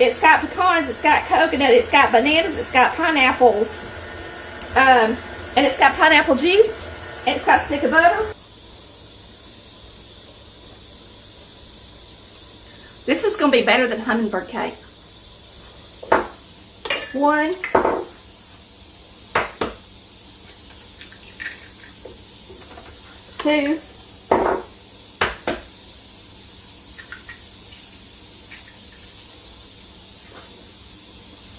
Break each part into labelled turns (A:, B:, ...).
A: It's got pecans, it's got coconut, it's got bananas, it's got pineapples, and it's got pineapple juice, and it's got a stick of butter. This is going to be better than Hummingbird Cake. 1, 2,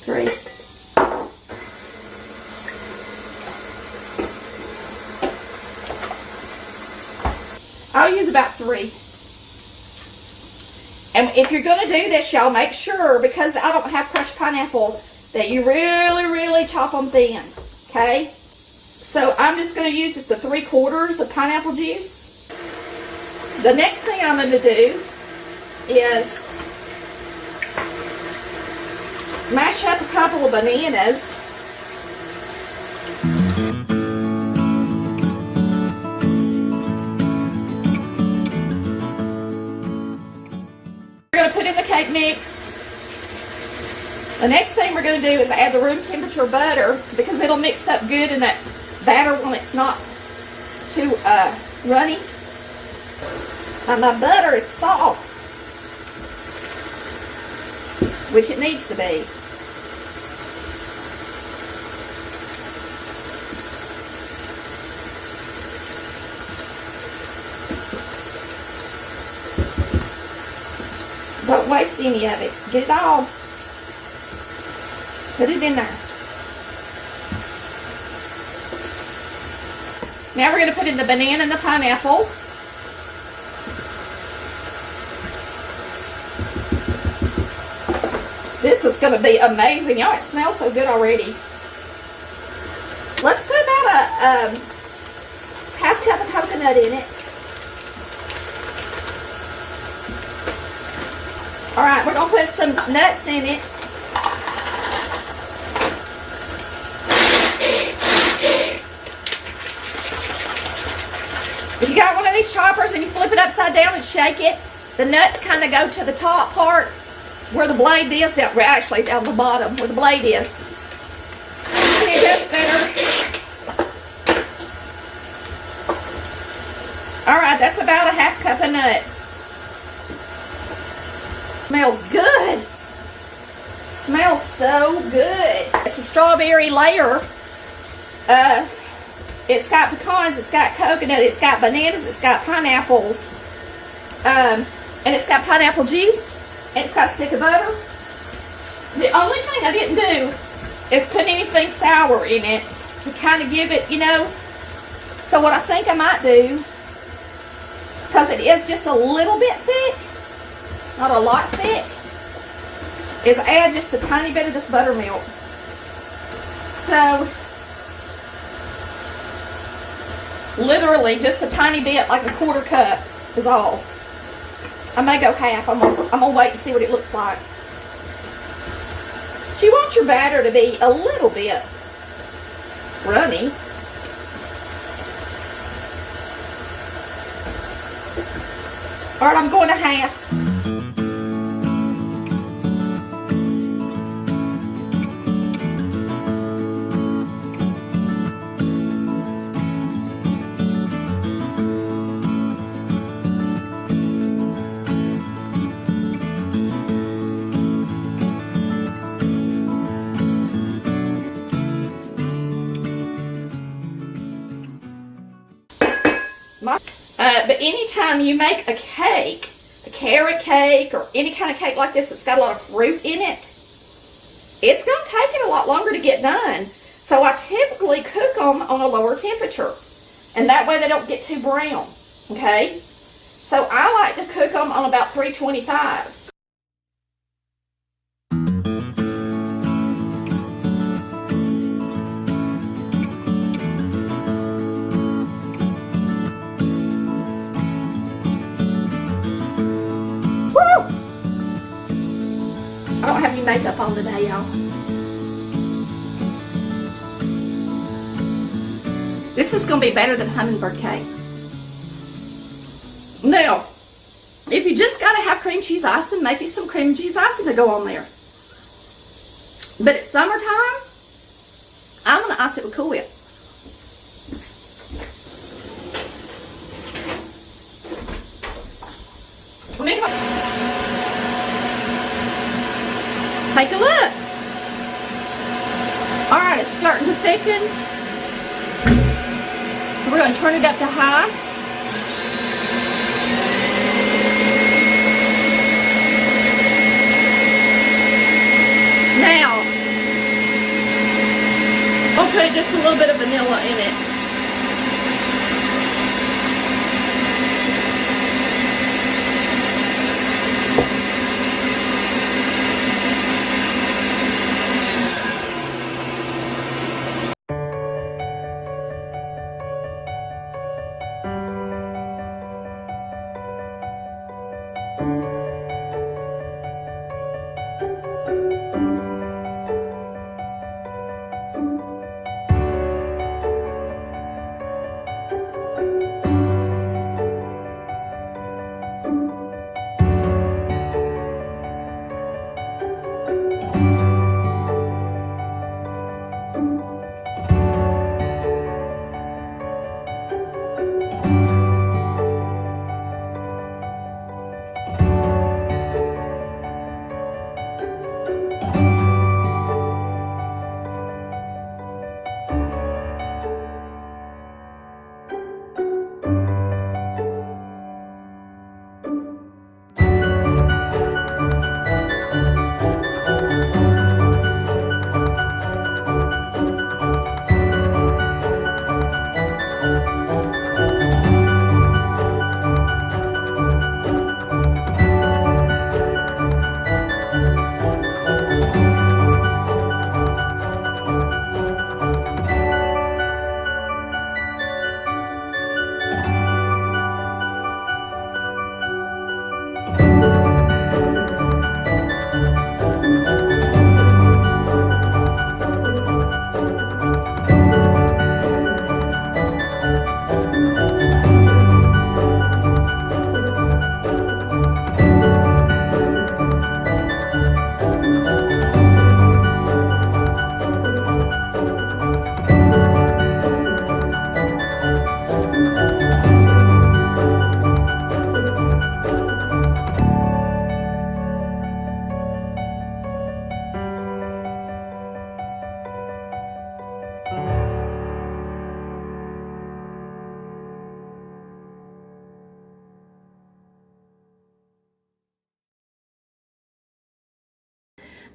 A: 3. I'll use about 3. And if you're going to do this, y'all, make sure, because I don't have crushed pineapple, that you really chop them thin, okay? So I'm just going to use the 3/4 of pineapple juice. The next thing I'm going to do is mash up a couple of bananas. We're going to put in the cake mix. The next thing we're going to do is add the room temperature butter, because it'll mix up good in that batter when it's not too runny. And my butter is soft, which it needs to be. Don't waste any of it. Get it all. Put it in there. Now we're going to put in the banana and the pineapple. This is going to be amazing. Y'all, it smells so good already. Let's put about a half cup of coconut in it. Alright, we're going to put some nuts in it. If you got one of these choppers and you flip it upside down and shake it, the nuts kind of go to the top part where the blade is, actually down the bottom where the blade is. And it does better. Alright, that's about a half cup of nuts. Smells good. Smells so good. It's a strawberry layer. It's got pecans, it's got coconut, it's got bananas, it's got pineapples, and it's got pineapple juice, and it's got a stick of butter. The only thing I didn't do is put anything sour in it to kind of give it, you know. So what I think I might do, because it is just a little bit thick, not a lot thick, is add just a tiny bit of this buttermilk. So literally just a tiny bit, like a 1/4 cup is all. I may go half. I'm gonna wait and see what it looks like. So you want your batter to be a little bit runny. Alright, I'm going to half. But anytime you make a cake, a carrot cake, or any kind of cake like this that's got a lot of fruit in it, it's going to take it a lot longer to get done. So I typically cook them on a lower temperature, and that way they don't get too brown, okay? So I like to cook them on about 325. I don't have any makeup on today, y'all. This is going to be better than Hummingbird Cake. Now, if you just got to have cream cheese icing, make you some cream cheese icing to go on there. But it's summertime, I'm going to ice it with Cool Whip. Take a look. Alright, it's starting to thicken. So we're going to turn it up to high. Now, I'll put just a little bit of vanilla in it.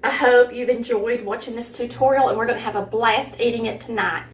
A: I hope you've enjoyed watching this tutorial, and we're going to have a blast eating it tonight.